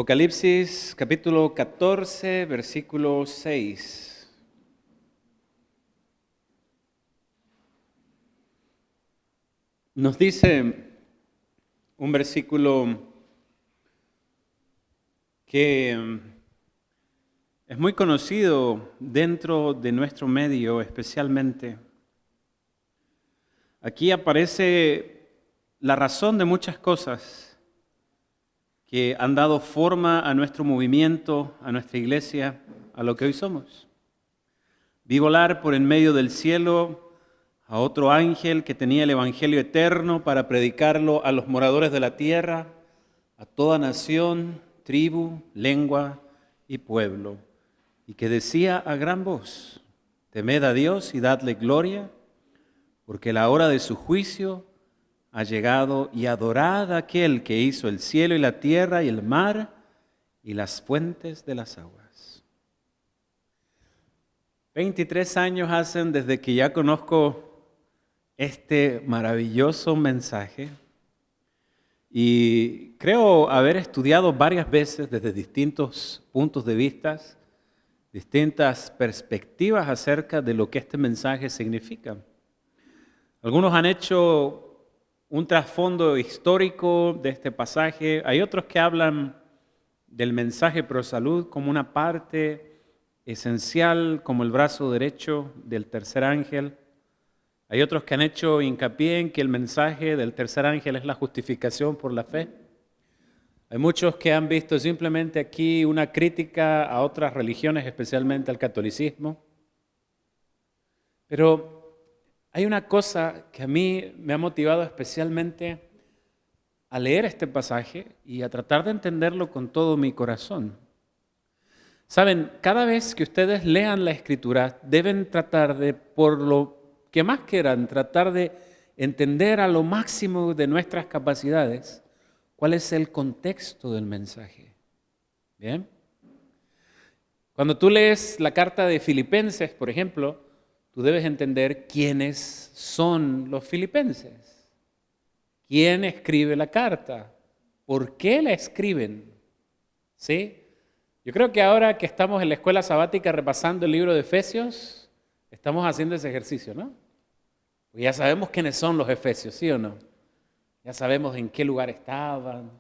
Apocalipsis capítulo 14, versículo 6. Nos dice un versículo que es muy conocido dentro de nuestro medio especialmente. Aquí aparece la razón de muchas cosas que han dado forma a nuestro movimiento, a nuestra iglesia, a lo que hoy somos. Vi volar por en medio del cielo a otro ángel que tenía el evangelio eterno para predicarlo a los moradores de la tierra, a toda nación, tribu, lengua y pueblo, y que decía a gran voz: temed a Dios y dadle gloria, porque la hora de su juicio ha llegado, y adorad a aquel que hizo el cielo y la tierra y el mar y las fuentes de las aguas. 23 años hacen desde que ya conozco este maravilloso mensaje y creo haber estudiado varias veces desde distintos puntos de vista, distintas perspectivas acerca de lo que este mensaje significa. Algunos han hecho un trasfondo histórico de este pasaje. Hay otros que hablan del mensaje pro salud como una parte esencial, como el brazo derecho del tercer ángel. Hay otros que han hecho hincapié en que el mensaje del tercer ángel es la justificación por la fe. Hay muchos que han visto simplemente aquí una crítica a otras religiones, especialmente al catolicismo. Pero hay una cosa que a mí me ha motivado especialmente a leer este pasaje y a tratar de entenderlo con todo mi corazón. Saben, cada vez que ustedes lean la Escritura, deben tratar de, por lo que más quieran, tratar de entender a lo máximo de nuestras capacidades cuál es el contexto del mensaje. ¿Bien? Cuando tú lees la carta de Filipenses, por ejemplo, tú debes entender quiénes son los filipenses. ¿Quién escribe la carta? ¿Por qué la escriben? ¿Sí? Yo creo que ahora que estamos en la escuela sabática repasando el libro de Efesios, estamos haciendo ese ejercicio, ¿no? Porque ya sabemos quiénes son los efesios, ¿sí o no? Ya sabemos en qué lugar estaban,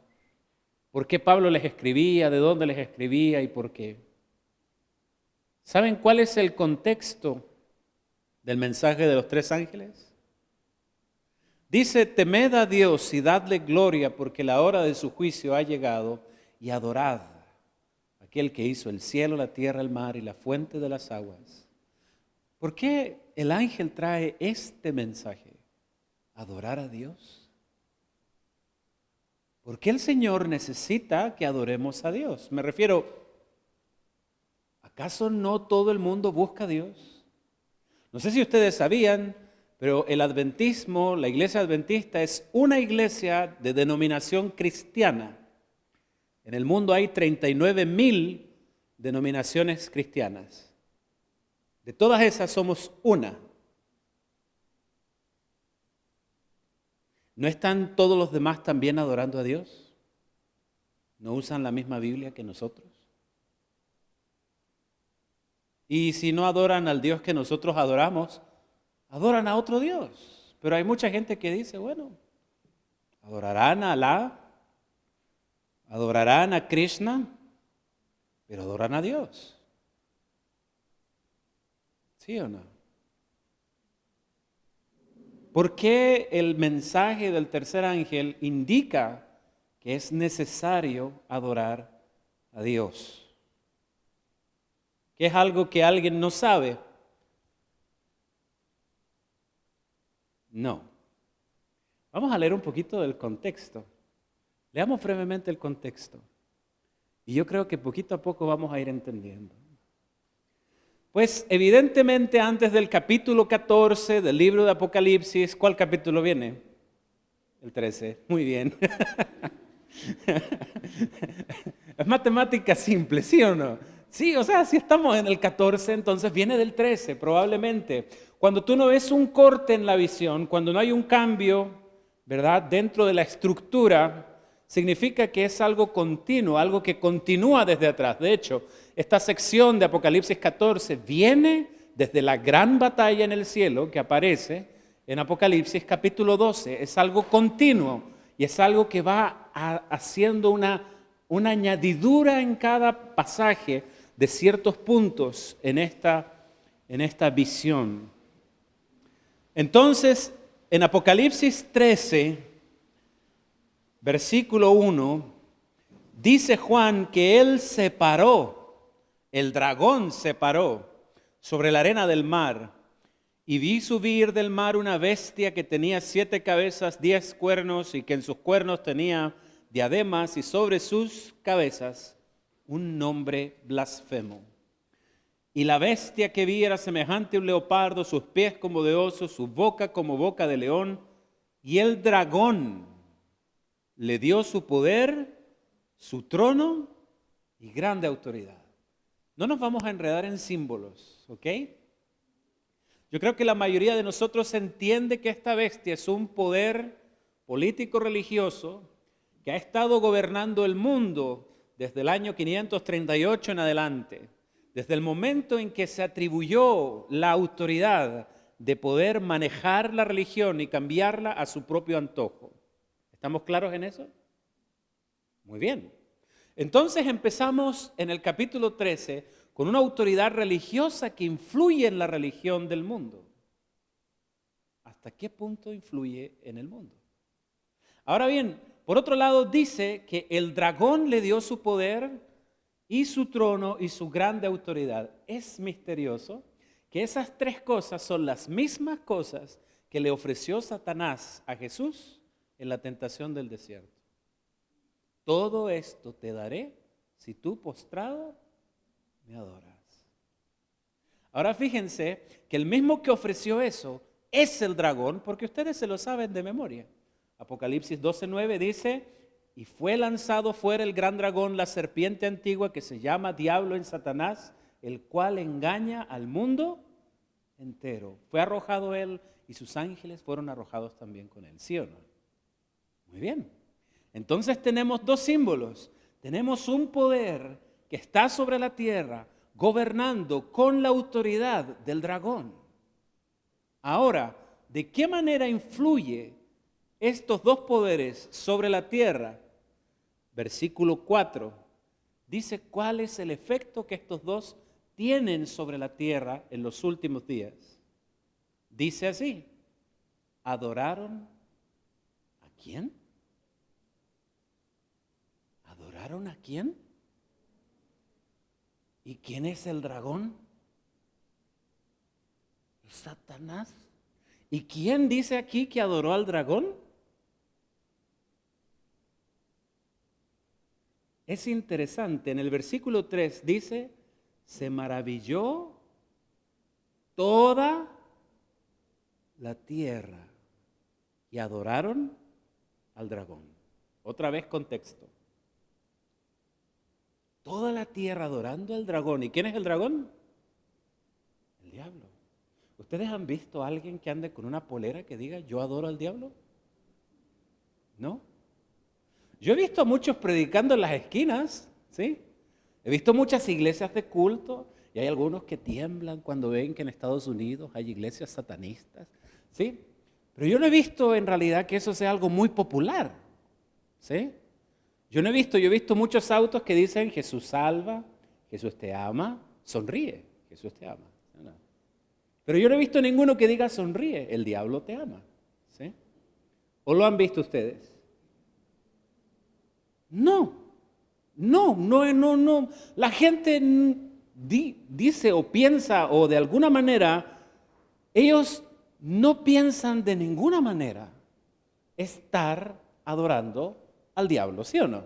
por qué Pablo les escribía, de dónde les escribía y por qué. ¿Saben cuál es el contexto del mensaje de los tres ángeles? Dice: temed a Dios y dadle gloria, porque la hora de su juicio ha llegado, y adorad a aquel que hizo el cielo, la tierra, el mar y la fuente de las aguas. ¿Por qué el ángel trae este mensaje? ¿Adorar a Dios? ¿Por qué el Señor necesita que adoremos a Dios? Me refiero, ¿acaso no todo el mundo busca a Dios? No sé si ustedes sabían, pero el adventismo, la iglesia adventista, es una iglesia de denominación cristiana. En el mundo hay 39,000 denominaciones cristianas. De todas esas somos una. ¿No están todos los demás también adorando a Dios? ¿No usan la misma Biblia que nosotros? Y si no adoran al Dios que nosotros adoramos, adoran a otro Dios. Pero hay mucha gente que dice, bueno, adorarán a Alá, adorarán a Krishna, pero adoran a Dios. ¿Sí o no? ¿Por qué el mensaje del tercer ángel indica que es necesario adorar a Dios? ¿Que es algo que alguien no sabe? No. Vamos a leer un poquito del contexto. Leamos brevemente el contexto. Y yo creo que poquito a poco vamos a ir entendiendo. Pues evidentemente antes del capítulo 14 del libro de Apocalipsis, ¿cuál capítulo viene? El 13. Muy bien. Es matemática simple, ¿sí o no? Sí, o sea, si estamos en el 14, entonces viene del 13, probablemente. Cuando tú no ves un corte en la visión, cuando no hay un cambio, ¿verdad?, dentro de la estructura, significa que es algo continuo, algo que continúa desde atrás. De hecho, esta sección de Apocalipsis 14 viene desde la gran batalla en el cielo que aparece en Apocalipsis capítulo 12. Es algo continuo y es algo que va haciendo una añadidura en cada pasaje de ciertos puntos en esta visión. Entonces, en Apocalipsis 13, versículo 1, dice Juan que él se paró, el dragón se paró sobre la arena del mar, y vi subir del mar una bestia que tenía 7 cabezas, 10 cuernos, y que en sus cuernos tenía diademas, y sobre sus cabezas un nombre blasfemo. Y la bestia que vi era semejante a un leopardo, sus pies como de oso, su boca como boca de león, y el dragón le dio su poder, su trono y grande autoridad. No nos vamos a enredar en símbolos, ¿ok? Yo creo que la mayoría de nosotros entiende que esta bestia es un poder político-religioso que ha estado gobernando el mundo desde el año 538 en adelante, desde el momento en que se atribuyó la autoridad de poder manejar la religión y cambiarla a su propio antojo. ¿Estamos claros en eso? Muy bien. Entonces empezamos en el capítulo 13 con una autoridad religiosa que influye en la religión del mundo. ¿Hasta qué punto influye en el mundo? Ahora bien, por otro lado dice que el dragón le dio su poder y su trono y su grande autoridad. Es misterioso que esas 3 cosas son las mismas cosas que le ofreció Satanás a Jesús en la tentación del desierto. Todo esto te daré si tú postrado me adoras. Ahora fíjense que el mismo que ofreció eso es el dragón, porque ustedes se lo saben de memoria. Apocalipsis 12:9 dice: y fue lanzado fuera el gran dragón, la serpiente antigua que se llama Diablo y Satanás, el cual engaña al mundo entero. Fue arrojado él y sus ángeles fueron arrojados también con él. ¿Sí o no? Muy bien. Entonces tenemos 2 símbolos. Tenemos un poder que está sobre la tierra, gobernando con la autoridad del dragón. Ahora, ¿de qué manera influye estos 2 poderes sobre la tierra? Versículo 4 dice cuál es el efecto que estos 2 tienen sobre la tierra en los últimos días. Dice así: ¿adoraron a quién? ¿Adoraron a quién? ¿Y quién es el dragón? Satanás. ¿Y quién dice aquí que adoró al dragón? Es interesante, en el versículo 3 dice: se maravilló toda la tierra y adoraron al dragón. Otra vez contexto. Toda la tierra adorando al dragón. ¿Y quién es el dragón? El diablo. ¿Ustedes han visto a alguien que ande con una polera que diga yo adoro al diablo? ¿No? Yo he visto a muchos predicando en las esquinas, ¿sí? He visto muchas iglesias de culto y hay algunos que tiemblan cuando ven que en Estados Unidos hay iglesias satanistas, ¿sí? Pero yo no he visto en realidad que eso sea algo muy popular, ¿sí? Yo he visto muchos autos que dicen Jesús salva, Jesús te ama, sonríe, Jesús te ama. ¿No? Pero yo no he visto ninguno que diga sonríe, el diablo te ama, ¿sí? ¿O lo han visto ustedes? No. La gente dice o piensa o de alguna manera, ellos no piensan de ninguna manera estar adorando al diablo, ¿sí o no?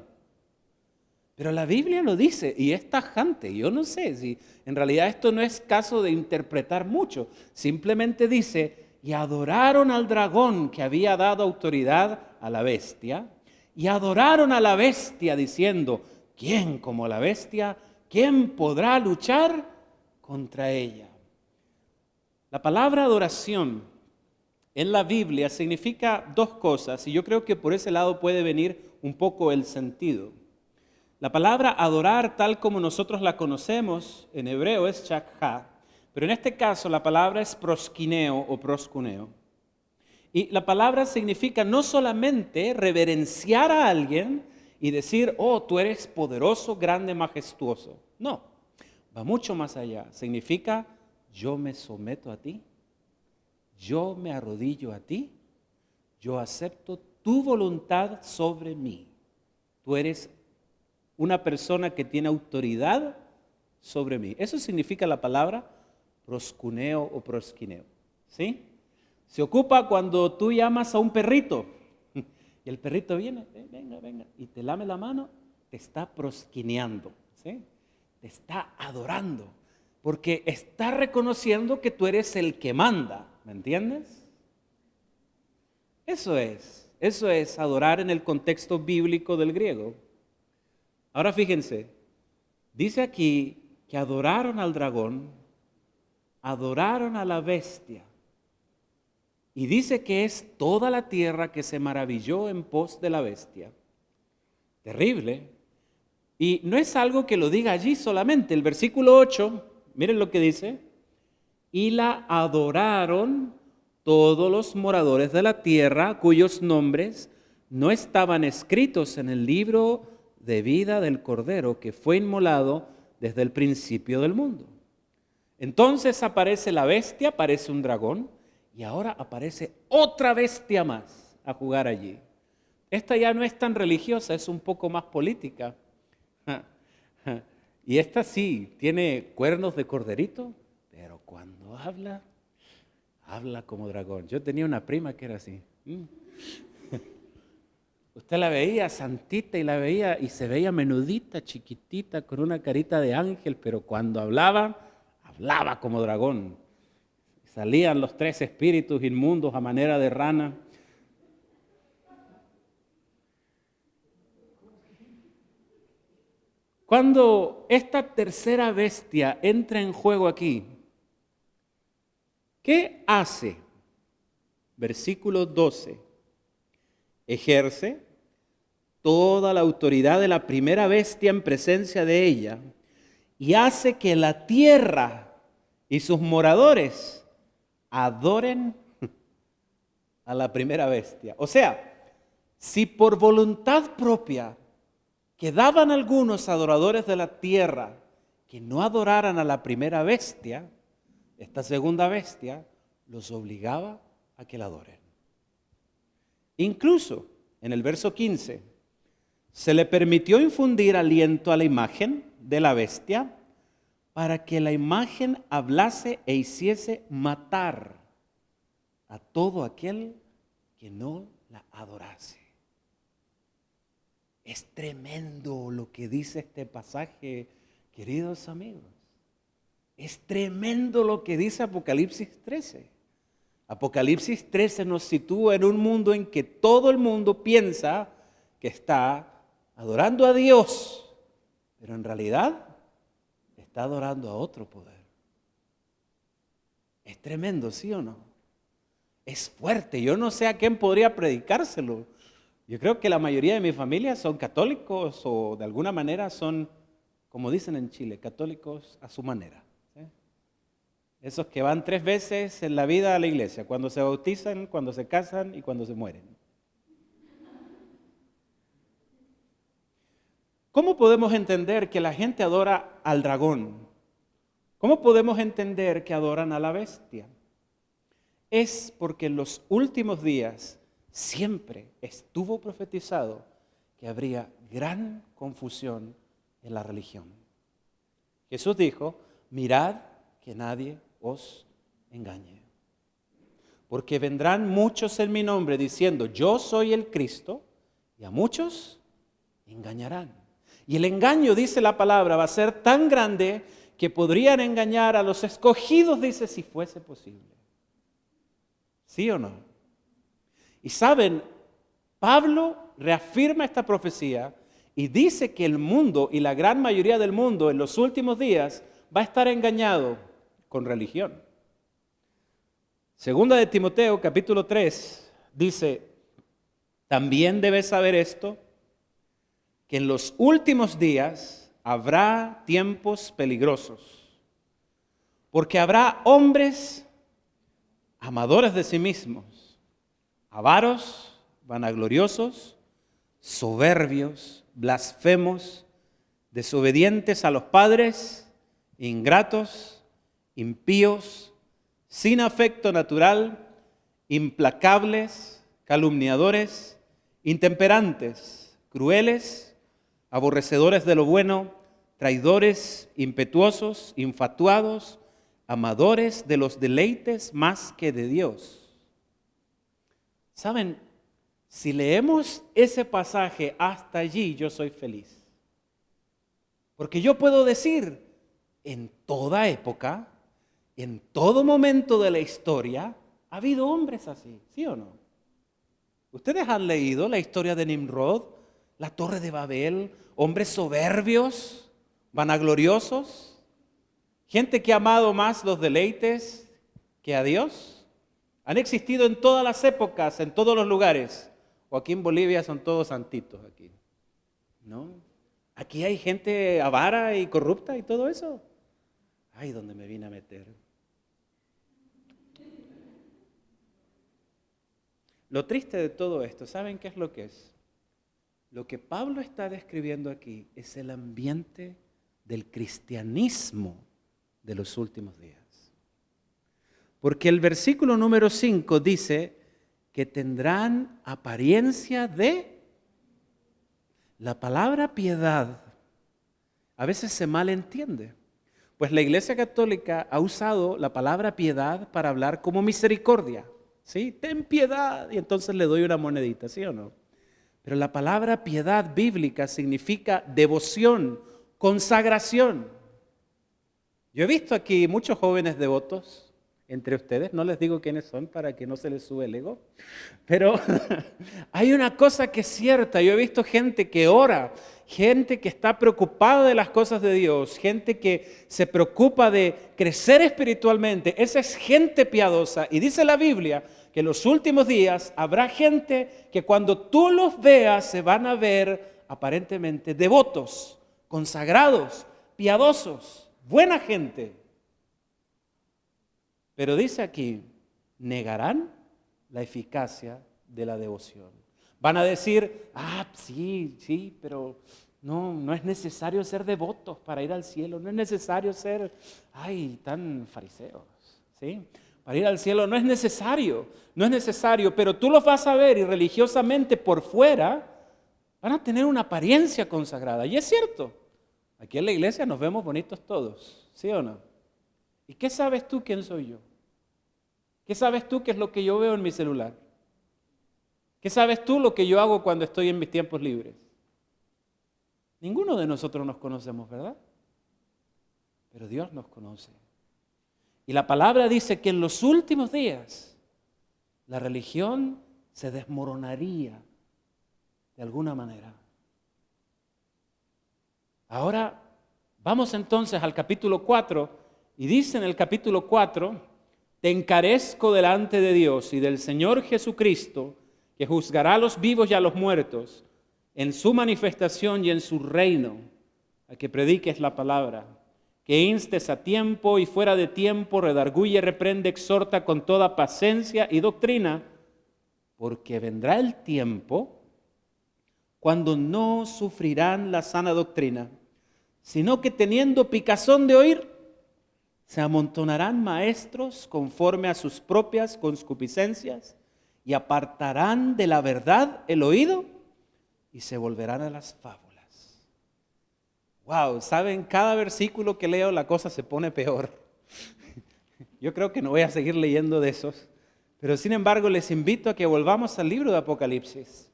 Pero la Biblia lo dice y es tajante. Yo no sé si en realidad esto no es caso de interpretar mucho. Simplemente dice, y adoraron al dragón que había dado autoridad a la bestia, y adoraron a la bestia diciendo, ¿quién como la bestia? ¿Quién podrá luchar contra ella? La palabra adoración en la Biblia significa dos cosas y yo creo que por ese lado puede venir un poco el sentido. La palabra adorar tal como nosotros la conocemos en hebreo es shakha, pero en este caso la palabra es proskineo o proskuneo. Y la palabra significa no solamente reverenciar a alguien y decir, oh, tú eres poderoso, grande, majestuoso. No, va mucho más allá. Significa, yo me someto a ti, yo me arrodillo a ti, yo acepto tu voluntad sobre mí. Tú eres una persona que tiene autoridad sobre mí. Eso significa la palabra proskuneo o proskineo. ¿Sí? Se ocupa cuando tú llamas a un perrito y el perrito viene, venga, venga, y te lame la mano, te está prosquineando, ¿sí? Te está adorando, porque está reconociendo que tú eres el que manda, ¿me entiendes? Eso es adorar en el contexto bíblico del griego. Ahora fíjense, dice aquí que adoraron al dragón, adoraron a la bestia, y dice que es toda la tierra que se maravilló en pos de la bestia. Terrible. Y no es algo que lo diga allí solamente. El versículo 8, miren lo que dice. Y la adoraron todos los moradores de la tierra cuyos nombres no estaban escritos en el libro de vida del Cordero que fue inmolado desde el principio del mundo. Entonces aparece la bestia, aparece un dragón. Y ahora aparece otra bestia más a jugar allí. Esta ya no es tan religiosa, es un poco más política. Y esta sí, tiene cuernos de corderito, pero cuando habla, habla como dragón. Yo tenía una prima que era así. Usted la veía santita y la veía y se veía menudita, chiquitita, con una carita de ángel, pero cuando hablaba, hablaba como dragón. Salían los tres espíritus inmundos a manera de rana. Cuando esta tercera bestia entra en juego aquí, ¿qué hace? Versículo 12. Ejerce toda la autoridad de la primera bestia en presencia de ella y hace que la tierra y sus moradores adoren a la primera bestia. O sea, si por voluntad propia quedaban algunos adoradores de la tierra que no adoraran a la primera bestia, esta segunda bestia los obligaba a que la adoren. Incluso en el verso 15 se le permitió infundir aliento a la imagen de la bestia para que la imagen hablase e hiciese matar a todo aquel que no la adorase. Es tremendo lo que dice este pasaje, queridos amigos. Es tremendo lo que dice Apocalipsis 13. Apocalipsis 13 nos sitúa en un mundo en que todo el mundo piensa que está adorando a Dios, pero en realidad está adorando a otro poder. Es tremendo, ¿sí o no? Es fuerte. Yo no sé a quién podría predicárselo. Yo creo que la mayoría de mi familia son católicos o de alguna manera son, como dicen en Chile, católicos a su manera. ¿Sí? Esos que van 3 veces en la vida a la iglesia, cuando se bautizan, cuando se casan y cuando se mueren. ¿Cómo podemos entender que la gente adora al dragón? ¿Cómo podemos entender que adoran a la bestia? Es porque en los últimos días siempre estuvo profetizado que habría gran confusión en la religión. Jesús dijo, mirad que nadie os engañe. Porque vendrán muchos en mi nombre diciendo, yo soy el Cristo, y a muchos engañarán. Y el engaño, dice la palabra, va a ser tan grande que podrían engañar a los escogidos, dice, si fuese posible. ¿Sí o no? Y saben, Pablo reafirma esta profecía y dice que el mundo y la gran mayoría del mundo en los últimos días va a estar engañado con religión. Segunda de Timoteo, capítulo 3, dice, también debes saber esto, que en los últimos días habrá tiempos peligrosos, porque habrá hombres amadores de sí mismos, avaros, vanagloriosos, soberbios, blasfemos, desobedientes a los padres, ingratos, impíos, sin afecto natural, implacables, calumniadores, intemperantes, crueles, aborrecedores de lo bueno, traidores, impetuosos, infatuados, amadores de los deleites más que de Dios. ¿Saben? Si leemos ese pasaje hasta allí, yo soy feliz. Porque yo puedo decir, en toda época, en todo momento de la historia, ha habido hombres así, ¿sí o no? Ustedes han leído la historia de Nimrod, la Torre de Babel, hombres soberbios, vanagloriosos, gente que ha amado más los deleites que a Dios. Han existido en todas las épocas, en todos los lugares. O aquí en Bolivia son todos santitos aquí, ¿no? Aquí hay gente avara y corrupta y todo eso. Ay, ¿dónde me vine a meter? Lo triste de todo esto, ¿saben qué es lo que es? Lo que Pablo está describiendo aquí es el ambiente del cristianismo de los últimos días. Porque el versículo número 5 dice que tendrán apariencia de... La palabra piedad a veces se malentiende. Pues la Iglesia Católica ha usado la palabra piedad para hablar como misericordia. ¿Sí? Ten piedad y entonces le doy una monedita, ¿sí o no? Pero la palabra piedad bíblica significa devoción, consagración. Yo he visto aquí muchos jóvenes devotos entre ustedes, no les digo quiénes son para que no se les sube el ego, pero hay una cosa que es cierta, yo he visto gente que ora, gente que está preocupada de las cosas de Dios, gente que se preocupa de crecer espiritualmente, esa es gente piadosa y dice la Biblia que en los últimos días habrá gente que cuando tú los veas se van a ver aparentemente devotos, consagrados, piadosos, buena gente. Pero dice aquí, negarán la eficacia de la devoción. Van a decir, sí, pero no es necesario ser devotos para ir al cielo, no es necesario ser, tan fariseos, ¿sí? Para ir al cielo no es necesario, pero tú los vas a ver y religiosamente por fuera van a tener una apariencia consagrada. Y es cierto, aquí en la iglesia nos vemos bonitos todos, ¿sí o no? ¿Y qué sabes tú quién soy yo? ¿Qué sabes tú qué es lo que yo veo en mi celular? ¿Qué sabes tú lo que yo hago cuando estoy en mis tiempos libres? Ninguno de nosotros nos conocemos, ¿verdad? Pero Dios nos conoce. Y la palabra dice que en los últimos días la religión se desmoronaría de alguna manera. Ahora vamos entonces al capítulo 4 y dice en el capítulo 4, te encarezco delante de Dios y del Señor Jesucristo, que juzgará a los vivos y a los muertos en su manifestación y en su reino, a que prediques la palabra, que instes a tiempo y fuera de tiempo, redarguye, reprende, exhorta con toda paciencia y doctrina, porque vendrá el tiempo cuando no sufrirán la sana doctrina, sino que teniendo picazón de oír, se amontonarán maestros conforme a sus propias concupiscencias y apartarán de la verdad el oído y se volverán a las fábulas. Wow, ¿saben? Cada versículo que leo la cosa se pone peor. Yo creo que no voy a seguir leyendo de esos, pero sin embargo les invito a que volvamos al libro de Apocalipsis.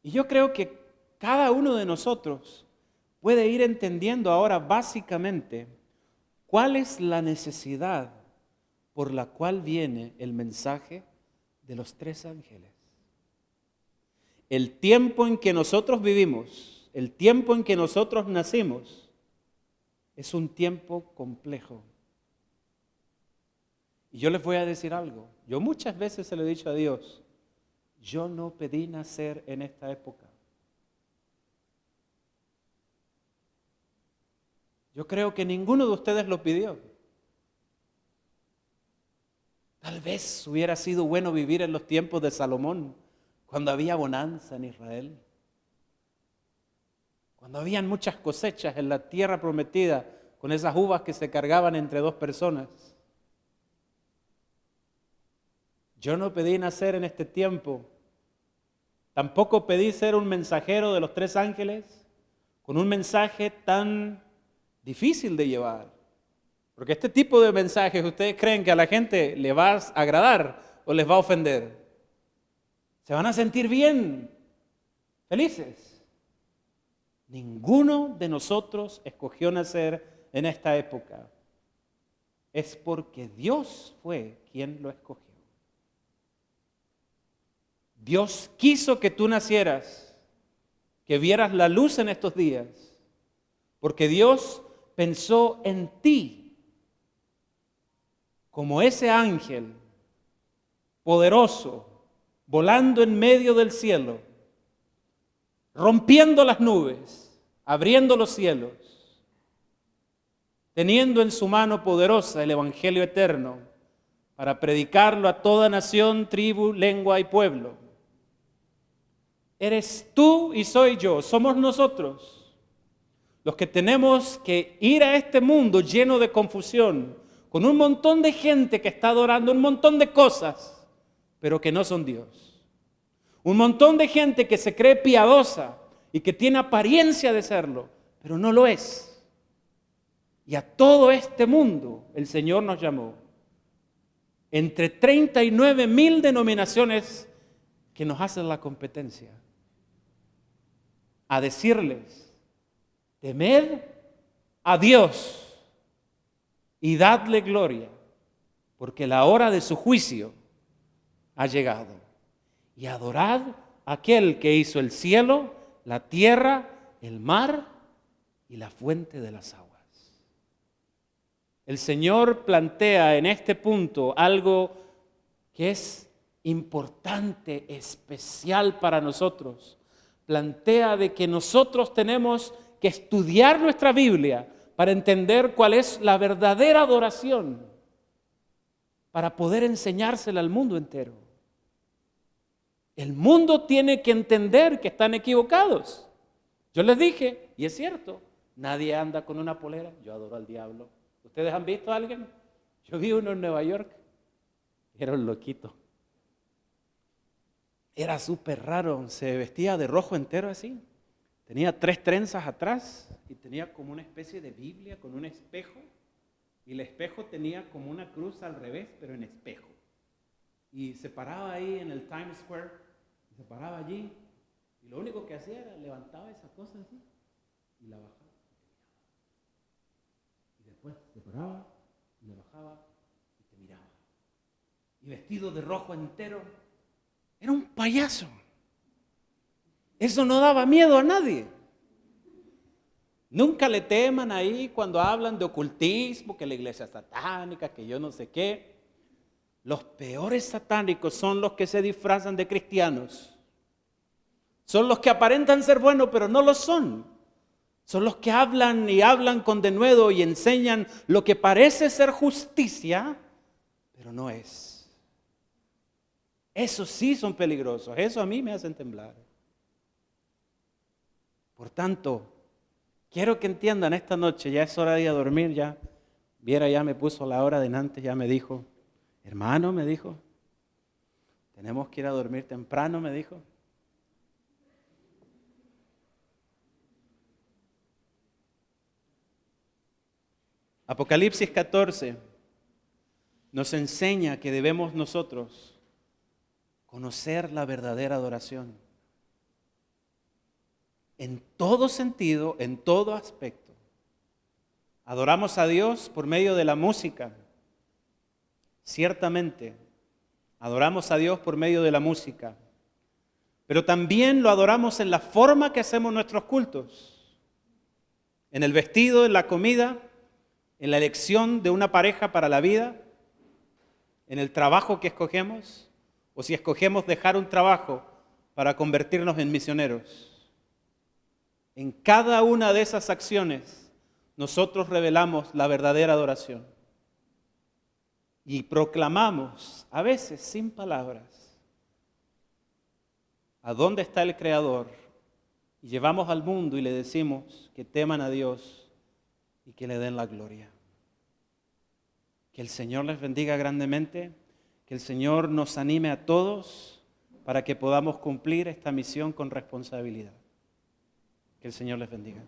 Y yo creo que cada uno de nosotros puede ir entendiendo ahora básicamente cuál es la necesidad por la cual viene el mensaje de los tres ángeles. El tiempo en que nosotros vivimos, el tiempo en que nosotros nacimos, es un tiempo complejo. Y yo les voy a decir algo. Yo muchas veces se lo he dicho a Dios. Yo no pedí nacer en esta época. Yo creo que ninguno de ustedes lo pidió. Tal vez hubiera sido bueno vivir en los tiempos de Salomón, cuando había bonanza en Israel, cuando habían muchas cosechas en la tierra prometida, con esas uvas que se cargaban entre dos personas. Yo no pedí nacer en este tiempo. Tampoco pedí ser un mensajero de los 3 ángeles con un mensaje tan difícil de llevar. Porque este tipo de mensajes, ¿ustedes creen que a la gente le va a agradar o les va a ofender? ¿Se van a sentir bien, felices? Ninguno de nosotros escogió nacer en esta época. Es porque Dios fue quien lo escogió. Dios quiso que tú nacieras, que vieras la luz en estos días, porque Dios pensó en ti como ese ángel poderoso, volando en medio del cielo, rompiendo las nubes, abriendo los cielos, teniendo en su mano poderosa el evangelio eterno para predicarlo a toda nación, tribu, lengua y pueblo. Eres tú y soy yo, somos nosotros los que tenemos que ir a este mundo lleno de confusión, con un montón de gente que está adorando un montón de cosas, pero que no son Dios. Un montón de gente que se cree piadosa y que tiene apariencia de serlo, pero no lo es. Y a todo este mundo el Señor nos llamó. Entre 39,000 denominaciones que nos hacen la competencia, a decirles: temed a Dios y dadle gloria, porque la hora de su juicio ha llegado. Y adorad a aquel que hizo el cielo, la tierra, el mar y la fuente de las aguas. El Señor plantea en este punto algo que es importante, especial para nosotros. Plantea de que nosotros tenemos que estudiar nuestra Biblia para entender cuál es la verdadera adoración, para poder enseñársela al mundo entero. El mundo tiene que entender que están equivocados. Yo les dije, y es cierto, nadie anda con una polera, yo adoro al diablo. ¿Ustedes han visto a alguien? Yo vi uno en Nueva York, era un loquito. Era súper raro, se vestía de rojo entero así. Tenía 3 trenzas atrás y tenía como una especie de Biblia con un espejo. Y el espejo tenía como una cruz al revés, pero en espejo. Y se paraba ahí en el Times Square, se paraba allí, y lo único que hacía era levantaba esa cosa así y la bajaba. Y después se paraba y la bajaba y te miraba. Y vestido de rojo entero, era un payaso. Eso no daba miedo a nadie. Nunca le teman ahí cuando hablan de ocultismo, que la iglesia es satánica, que yo no sé qué. Los peores satánicos son los que se disfrazan de cristianos. Son los que aparentan ser buenos, pero no lo son. Son los que hablan y hablan con denuedo y enseñan lo que parece ser justicia, pero no es. Esos sí son peligrosos. Eso a mí me hacen temblar. Por tanto, quiero que entiendan esta noche, ya es hora de ir a dormir, ya. Viera, ya me puso la hora de antes, ya me dijo, hermano, me dijo, tenemos que ir a dormir temprano, me dijo. Apocalipsis 14 nos enseña que debemos nosotros conocer la verdadera adoración. En todo sentido, en todo aspecto. Adoramos a Dios por medio de la música. Ciertamente, adoramos a Dios por medio de la música. Pero también lo adoramos en la forma que hacemos nuestros cultos. En el vestido, en la comida, en la elección de una pareja para la vida. en el trabajo que escogemos o si escogemos dejar un trabajo para convertirnos en misioneros. En cada una de esas acciones nosotros revelamos la verdadera adoración y proclamamos, a veces sin palabras, a dónde está el Creador y llevamos al mundo y le decimos que teman a Dios y que le den la gloria. Que el Señor les bendiga grandemente, que el Señor nos anime a todos para que podamos cumplir esta misión con responsabilidad. Que el Señor les bendiga.